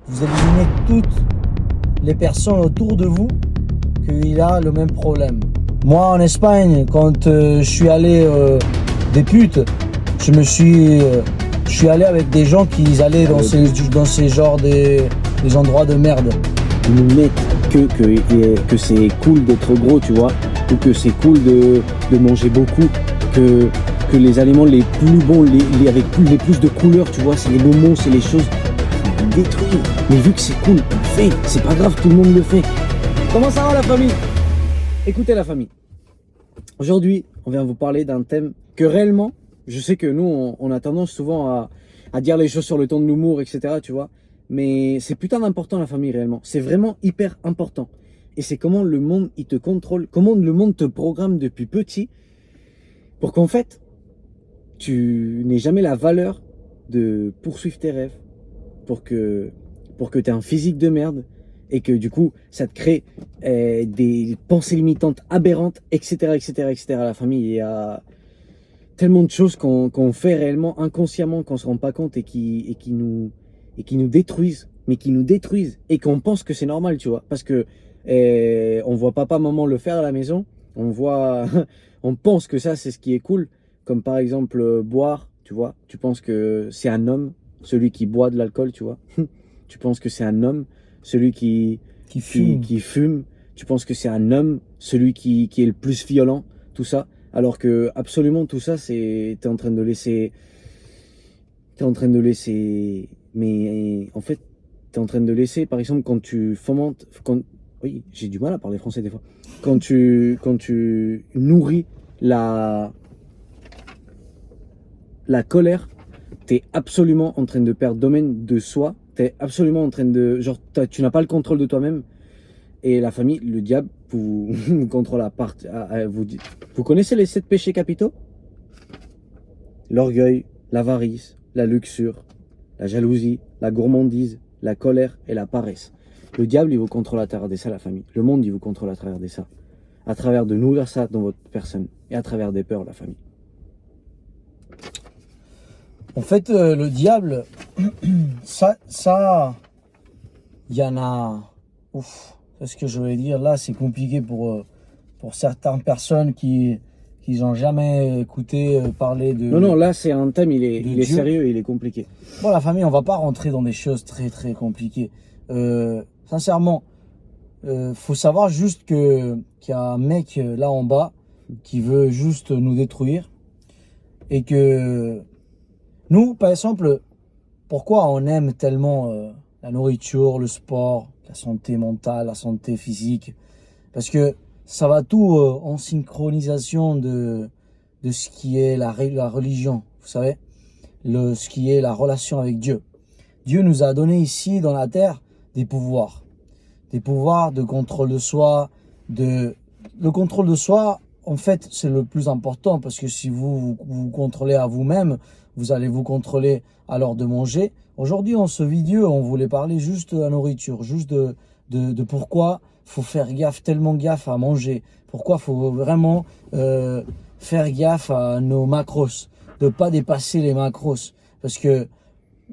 vous éliminez toutes les personnes autour de vous qu'il a le même problème. Moi, en Espagne, quand je suis allé des putes, je suis allé avec des gens qui allaient dans ces genres des endroits de merde. Ils nous mettent que c'est cool d'être gros, tu vois, ou que c'est cool de manger beaucoup, que les aliments les plus bons, avec les plus de couleurs, tu vois, c'est les moments, c'est les choses détruire. Mais vu que c'est cool, on le fait, c'est pas grave, tout le monde le fait. Comment ça va la famille? Écoutez la famille, aujourd'hui on vient vous parler d'un thème que réellement, je sais que nous on a tendance souvent à dire les choses sur le ton de l'humour, etc. tu vois, mais c'est putain d'important la famille réellement, c'est vraiment hyper important. Et c'est comment le monde il te contrôle, comment le monde te programme depuis petit pour qu'en fait tu n'aies jamais la valeur de poursuivre tes rêves, pour que tu aies un physique de merde et que du coup ça te crée des pensées limitantes aberrantes, etc., etc., etc. La famille, il y a tellement de choses qu'on fait réellement inconsciemment, qu'on se rend pas compte et qui nous détruisent, mais qui nous détruisent et qu'on pense que c'est normal, tu vois, parce que on voit papa maman le faire à la maison, on voit on pense que ça c'est ce qui est cool, comme par exemple boire, tu vois, tu penses que c'est un homme celui qui boit de l'alcool, tu vois. Tu penses que c'est un homme celui qui fume, tu penses que c'est un homme celui qui est le plus violent, tout ça, alors que absolument tout ça c'est t'es en train de laisser mais en fait t'es en train de laisser, par exemple, quand tu fomentes, oui, j'ai du mal à parler français des fois, quand tu nourris la colère, t'es absolument en train de perdre domaine de soi, t'es absolument en train de, genre, tu n'as pas le contrôle de toi-même. Et la famille, le diable vous contrôle à part. Vous connaissez les 7 péchés capitaux? L'orgueil, l'avarice, la luxure, la jalousie, la gourmandise, la colère et la paresse. Le diable, il vous contrôle à travers de ça, la famille. Le monde, il vous contrôle à travers de ça. À travers de nourrir ça dans votre personne. Et à travers des peurs, la famille. En fait, le diable, ça, il y en a. Ouf, c'est ce que je voulais dire. Là, c'est compliqué pour certaines personnes qui n'ont jamais écouté parler de. Non, là, c'est un thème, il est sérieux et il est compliqué. Bon, la famille, on va pas rentrer dans des choses très très compliquées. Sincèrement, faut savoir juste qu'il y a un mec là en bas qui veut juste nous détruire et que nous, par exemple, pourquoi on aime tellement la nourriture, le sport, la santé mentale, la santé physique? Parce que ça va tout en synchronisation de ce qui est la religion, vous savez, ce qui est la relation avec Dieu. Dieu nous a donné ici dans la terre des pouvoirs de contrôle de soi. Le contrôle de soi, en fait, c'est le plus important parce que si vous contrôlez à vous-même, vous allez vous contrôler à l'heure de manger. Aujourd'hui, en ce vidéo, on voulait parler juste de la nourriture, juste de pourquoi faut faire gaffe, tellement gaffe à manger. Pourquoi faut vraiment faire gaffe à nos macros, de pas dépasser les macros. Parce que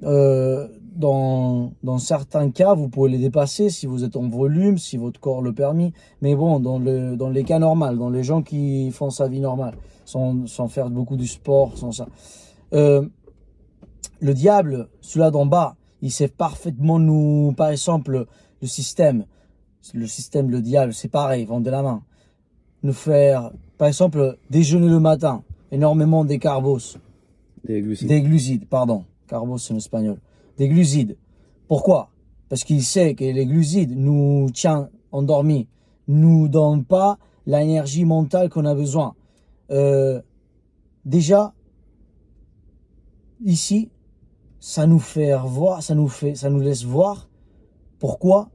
dans certains cas, vous pouvez les dépasser si vous êtes en volume, si votre corps le permet. Mais bon, dans les cas normaux, dans les gens qui font sa vie normale, sans faire beaucoup de sport, sans ça. Le diable, celui-là d'en bas, il sait parfaitement nous, par exemple, le système, le diable, c'est pareil, vend de la main. Nous faire, par exemple, déjeuner le matin, énormément des carbos. Des glucides. Des glucides, pardon. Carbos, c'est en espagnol. Des glucides. Pourquoi? Parce qu'il sait que les glucides nous tiennent endormis, nous donnent pas l'énergie mentale qu'on a besoin. Déjà, ici, ça nous laisse voir pourquoi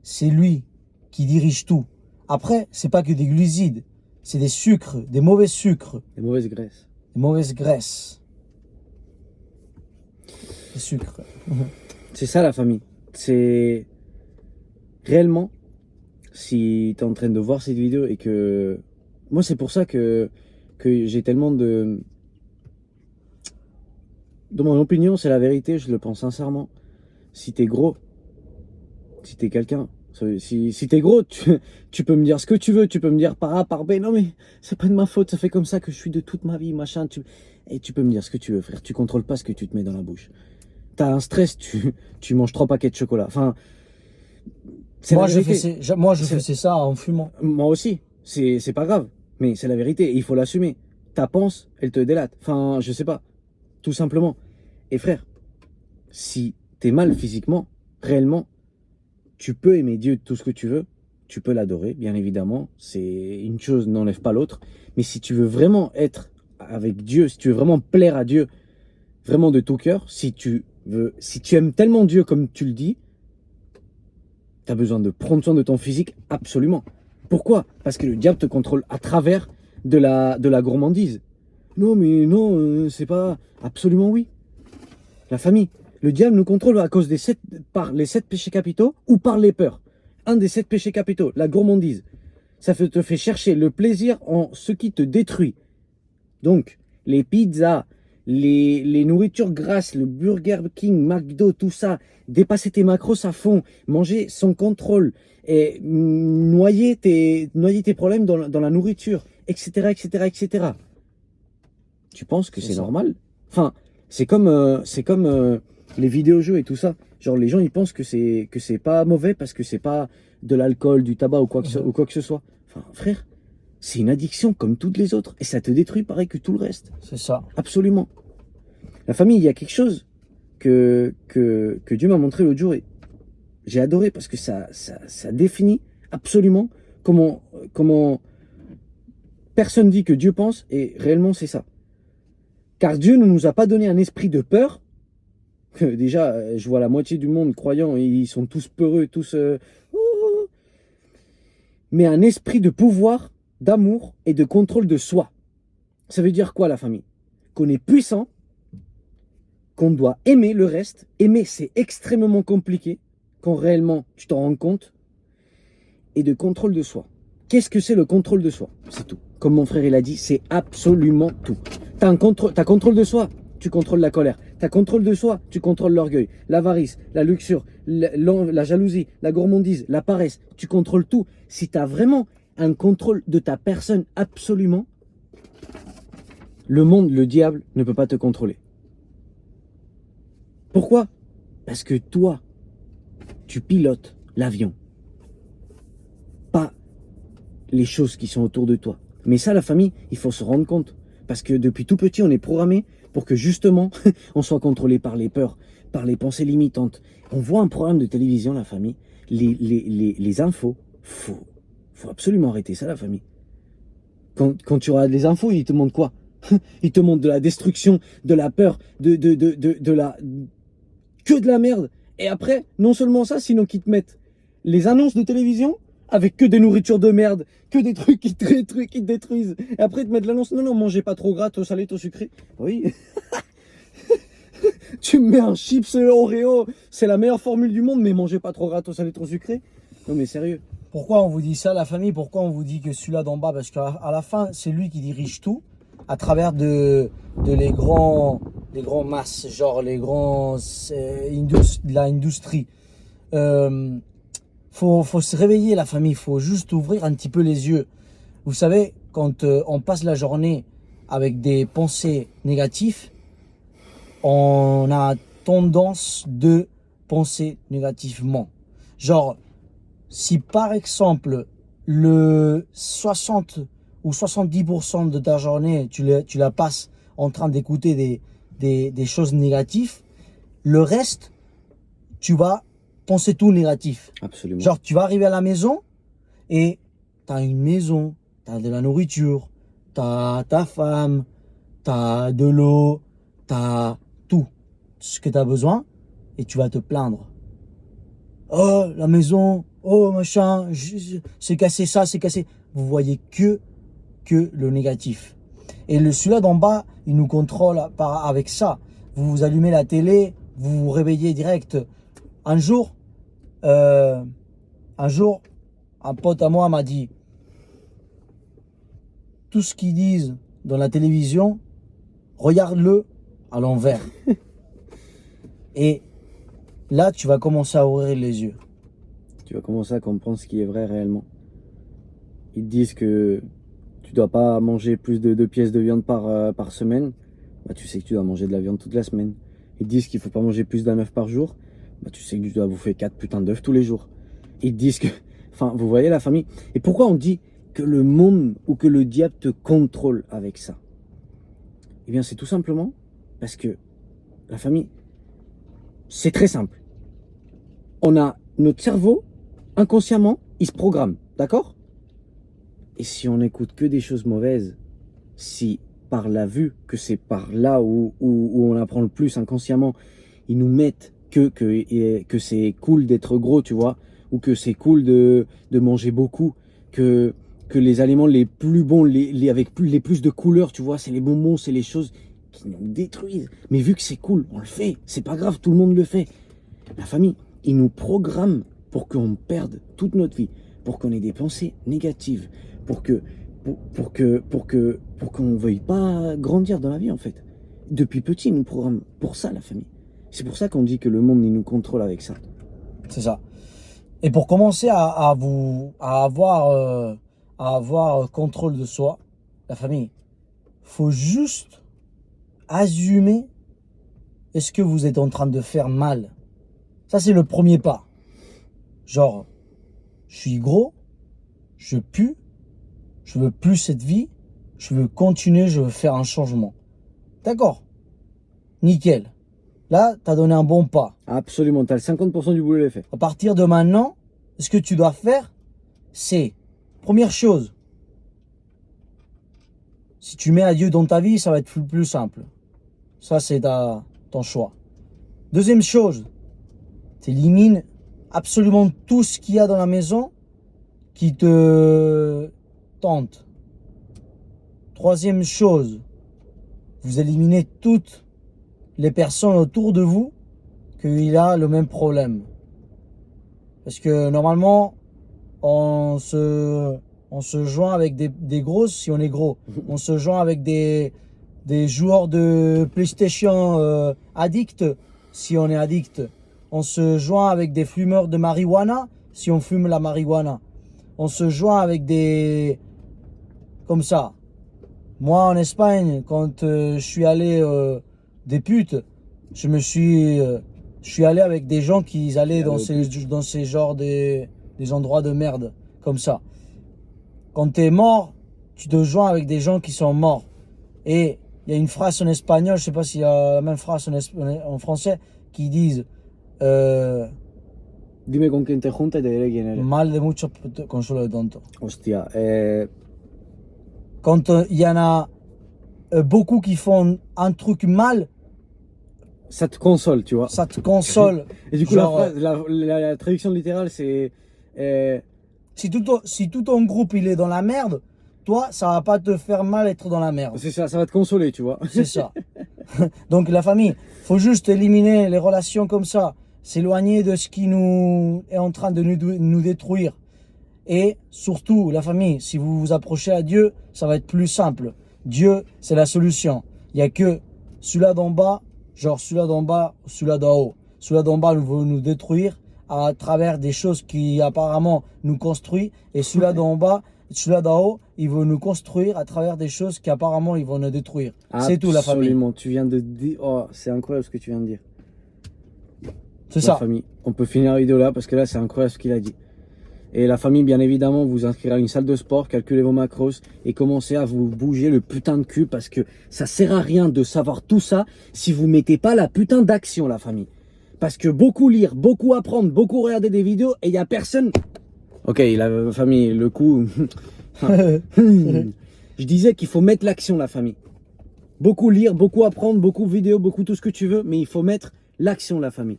c'est lui qui dirige tout. Après, c'est pas que des glucides, c'est des sucres, des mauvais sucres. Des mauvaises graisses. Des mauvaises graisses. Des sucres. C'est ça la famille. C'est réellement, si tu es en train de voir cette vidéo et que... Moi, c'est pour ça que j'ai tellement de... Dans mon opinion, c'est la vérité, je le pense sincèrement. Si t'es gros, si t'es quelqu'un, si t'es gros, tu peux me dire ce que tu veux, tu peux me dire par A, par B, non mais c'est pas de ma faute, ça fait comme ça que je suis de toute ma vie, machin, et tu peux me dire ce que tu veux, frère, tu contrôles pas ce que tu te mets dans la bouche. T'as un stress, tu manges 3 paquets de chocolat, enfin, c'est Moi, la je vérité. faisais ça en fumant. Moi aussi, c'est pas grave, mais c'est la vérité, et il faut l'assumer. Ta panse, elle te délate, enfin, je sais pas, tout simplement. Et frère, si t'es mal physiquement, réellement, tu peux aimer Dieu tout ce que tu veux, tu peux l'adorer, bien évidemment, c'est une chose n'enlève pas l'autre, mais si tu veux vraiment être avec Dieu, si tu veux vraiment plaire à Dieu, vraiment de tout cœur, si tu aimes tellement Dieu comme tu le dis, tu as besoin de prendre soin de ton physique, absolument. Pourquoi? Parce que le diable te contrôle à travers de la gourmandise. Non, mais non, c'est pas... Absolument oui. La famille. Le diable nous contrôle à cause par les 7 péchés capitaux ou par les peurs. Un des 7 péchés capitaux, la gourmandise. Ça te fait chercher le plaisir en ce qui te détruit. Donc, les pizzas, les nourritures grasses, le Burger King, McDo, tout ça, dépasser tes macros à fond, manger sans contrôle, et noyer tes problèmes dans la nourriture, etc., etc., etc. Tu penses que c'est normal? Enfin, c'est comme les vidéojeux et tout ça. Genre, les gens, ils pensent que c'est pas mauvais parce que c'est pas de l'alcool, du tabac ou quoi que ce soit. Enfin, frère, c'est une addiction comme toutes les autres. Et ça te détruit pareil que tout le reste. C'est ça. Absolument. La famille, il y a quelque chose que Dieu m'a montré l'autre jour et j'ai adoré parce que ça définit absolument comment personne dit que Dieu pense et réellement c'est ça. Car Dieu ne nous a pas donné un esprit de peur. Déjà, je vois la moitié du monde croyant, ils sont tous peureux, tous... mais un esprit de pouvoir, d'amour et de contrôle de soi. Ça veut dire quoi la famille? Qu'on est puissant, qu'on doit aimer le reste. Aimer, c'est extrêmement compliqué quand réellement tu t'en rends compte. Et de contrôle de soi. Qu'est-ce que c'est le contrôle de soi? C'est tout. Comme mon frère il a dit, c'est absolument tout. T'as contrôle de soi, tu contrôles la colère. T'as contrôle de soi, tu contrôles l'orgueil, l'avarice, la luxure, la jalousie, la gourmandise, la paresse. Tu contrôles tout. Si t'as vraiment un contrôle de ta personne absolument, le monde, le diable ne peut pas te contrôler. Pourquoi? Parce que toi, tu pilotes l'avion. Pas les choses qui sont autour de toi. Mais ça, la famille, il faut se rendre compte. Parce que depuis tout petit, on est programmé pour que justement, on soit contrôlé par les peurs, par les pensées limitantes. On voit un programme de télévision, la famille, les infos, faut absolument arrêter ça, la famille. Quand tu auras des infos, ils te montrent quoi? Ils te montrent de la destruction, de la peur, que de la merde. Et après, non seulement ça, sinon qu'ils te mettent les annonces de télévision avec que des nourritures de merde, que des trucs qui te détruisent. Et après, ils te mettent l'annonce, non, mangez pas trop gras, trop salé, trop sucré. Oui. Tu me mets un chips Oreo, c'est la meilleure formule du monde, mais mangez pas trop gras, trop salé, trop sucré. Non mais sérieux. Pourquoi on vous dit ça, la famille? Pourquoi on vous dit que celui-là d'en bas? Parce qu'à la fin, c'est lui qui dirige tout à travers les grands masses, genre les grands l'industrie. Faut se réveiller, la famille. Faut juste ouvrir un petit peu les yeux. Vous savez, quand on passe la journée avec des pensées négatives, on a tendance de penser négativement. Genre, si par exemple, le 60 ou 70% de ta journée, tu la passes en train d'écouter des choses négatives, le reste, tu vas penser tout négatif. Absolument. Genre, tu vas arriver à la maison et tu as une maison, tu as de la nourriture, tu as ta femme, tu as de l'eau, tu as tout ce que tu as besoin et tu vas te plaindre. Oh, la maison, oh, machin, c'est cassé ça, c'est cassé. Vous voyez que le négatif. Et celui-là d'en bas, il nous contrôle avec ça. Vous allumez la télé, vous vous réveillez direct. Un jour, un pote à moi m'a dit, tout ce qu'ils disent dans la télévision, regarde-le à l'envers. Et là, tu vas commencer à ouvrir les yeux. Tu vas commencer à comprendre ce qui est vrai réellement. Ils te disent que tu dois pas manger plus de 2 pièces de viande par semaine. Bah, tu sais que tu dois manger de la viande toute la semaine. Ils te disent qu'il faut pas manger plus d'un œuf par jour. Bah, tu sais que tu dois bouffer 4 putains d'œufs tous les jours. Ils te disent que... Enfin, vous voyez la famille. Et pourquoi on dit que le monde ou que le diable te contrôle avec ça? Eh bien, c'est tout simplement parce que la famille, c'est très simple. On a notre cerveau, inconsciemment, il se programme, d'accord? Et si on n'écoute que des choses mauvaises, si par la vue, que c'est par là où on apprend le plus inconsciemment, ils nous mettent que c'est cool d'être gros, tu vois, ou que c'est cool de manger beaucoup, que les aliments les plus bons, les plus de couleurs, tu vois, c'est les bonbons, c'est les choses qui nous détruisent. Mais vu que c'est cool, on le fait, c'est pas grave, tout le monde le fait. La famille, ils nous programment pour qu'on perde toute notre vie, pour qu'on ait des pensées négatives, pour qu'on veuille pas grandir dans la vie en fait. Depuis petit, ils nous programment pour ça la famille. C'est pour ça qu'on dit que le monde il nous contrôle avec ça. C'est ça. Et pour commencer à avoir contrôle de soi, la famille, faut juste assumer est-ce que vous êtes en train de faire mal. Ça, c'est le premier pas. Genre, je suis gros, je pue, je veux plus cette vie, je veux continuer, je veux faire un changement. D'accord. Nickel. Là, tu as donné un bon pas. Absolument, tu as le 50% du boulot fait. À partir de maintenant, ce que tu dois faire, c'est, première chose, si tu mets à Dieu dans ta vie, ça va être plus simple. Ça, c'est ton choix. Deuxième chose, tu élimines absolument tout ce qu'il y a dans la maison qui te tente. Troisième chose, vous éliminez toutes les personnes autour de vous qu'il a le même problème. Parce que normalement, on se joint avec des grosses si on est gros. On se joint avec des joueurs de PlayStation addicts si on est addict. On se joint avec des fumeurs de marijuana si on fume la marijuana. On se joint avec des... comme ça. Moi, en Espagne, quand je suis allé des putes, je suis allé avec des gens qui allaient dans ces genres des endroits de merde, comme ça. Quand tu es mort, tu te joins avec des gens qui sont morts. Et il y a une phrase en espagnol, je sais pas s'il y a la même phrase en français, qui disent Dime con quién te juntas y te diré quién eres. mal de mucho consuelo de tonto. Hostia, Quand il y en a beaucoup qui font un truc mal, ça te console, tu vois. ça te console. Et du coup, Genre, la traduction littérale, c'est... si tout ton groupe il est dans la merde, toi, ça va pas te faire mal être dans la merde. C'est ça va te consoler, tu vois. C'est ça. Donc la famille, faut juste éliminer les relations comme ça, s'éloigner de ce qui nous est en train de nous détruire. Et surtout, la famille, si vous vous approchez à Dieu, ça va être plus simple. Dieu, c'est la solution. Il n'y a que celui-là d'en bas, genre celui-là d'en bas, celui-là d'en haut. Celui-là d'en bas veut nous détruire à travers des choses qui apparemment nous construisent. Et celui-là d'en bas, celui-là d'en haut, il veut nous construire à travers des choses qui apparemment ils vont nous détruire. C'est tout la famille. Absolument, tu viens de dire... Oh, c'est incroyable ce que tu viens de dire. C'est La ça. famille. On peut finir la vidéo là parce que là, c'est incroyable ce qu'il a dit. Et la famille, bien évidemment, vous inscrire à une salle de sport, calculez vos macros et commencez à vous bouger le putain de cul parce que ça sert à rien de savoir tout ça si vous mettez pas la putain d'action, la famille. Parce que beaucoup lire, beaucoup apprendre, beaucoup regarder des vidéos et il y a personne... Ok, la famille, le coup... Je disais qu'il faut mettre l'action, la famille. Beaucoup lire, beaucoup apprendre, beaucoup vidéos, beaucoup tout ce que tu veux, mais il faut mettre l'action, la famille.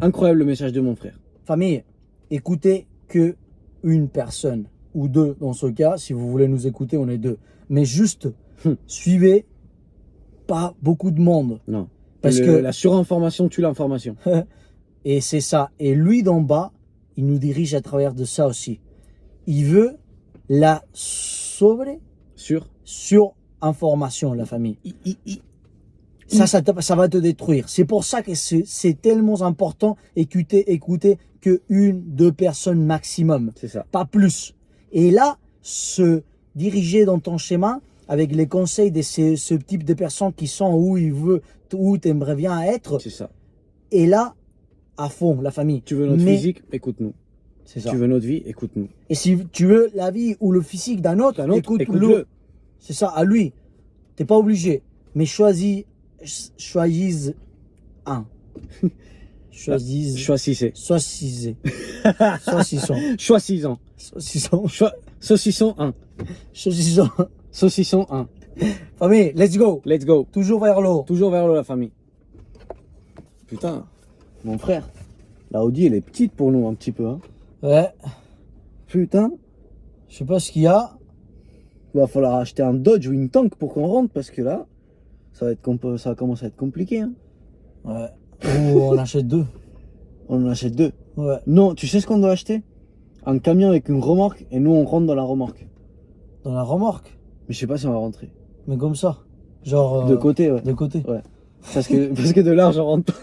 Incroyable le message de mon frère. Famille, écoutez que une personne ou deux dans ce cas. Si vous voulez nous écouter, on est deux. Mais juste suivez pas beaucoup de monde. Non. Parce que la surinformation tue l'information. et c'est ça. Et lui d'en bas, il nous dirige à travers de ça aussi. Il veut la sur information, la famille. ça va te détruire. C'est pour ça que c'est tellement important écouter que 1-2 personnes maximum. C'est ça. Pas plus. Et là, se diriger dans ton schéma avec les conseils de ce type de personnes qui sont où tu aimerais bien être. C'est ça. Et là, à fond, la famille. Tu veux notre Mais physique, écoute-nous. c'est ça. Tu veux notre vie, écoute-nous. Et si tu veux la vie ou le physique d'un autre, écoute-le. Écoute-le. C'est ça, à lui. T'es pas obligé. Mais choisis un. Choisissez. Saucissons. Choisissons. Saucisson. Saucisson 1. Saucisson. Saucisson 1. Famille, let's go. Let's go. Toujours vers l'eau. Toujours vers le, la famille. Putain, mon frère, la Audi, elle est petite pour nous un petit peu. Hein. Ouais. Putain, Je sais pas ce qu'il y a. va falloir acheter un Dodge ou une Tank pour qu'on rentre parce que là, ça va commencer à être compliqué. Hein. Ouais. Ou on achète 2. On en achète 2. Ouais. Non, tu sais ce qu'on doit acheter? Un camion avec une remorque et nous on rentre dans la remorque. Dans la remorque. Mais je sais pas si on va rentrer. Mais comme ça. Genre. De côté, ouais. De côté. Ouais. Parce que de là, je rentre pas.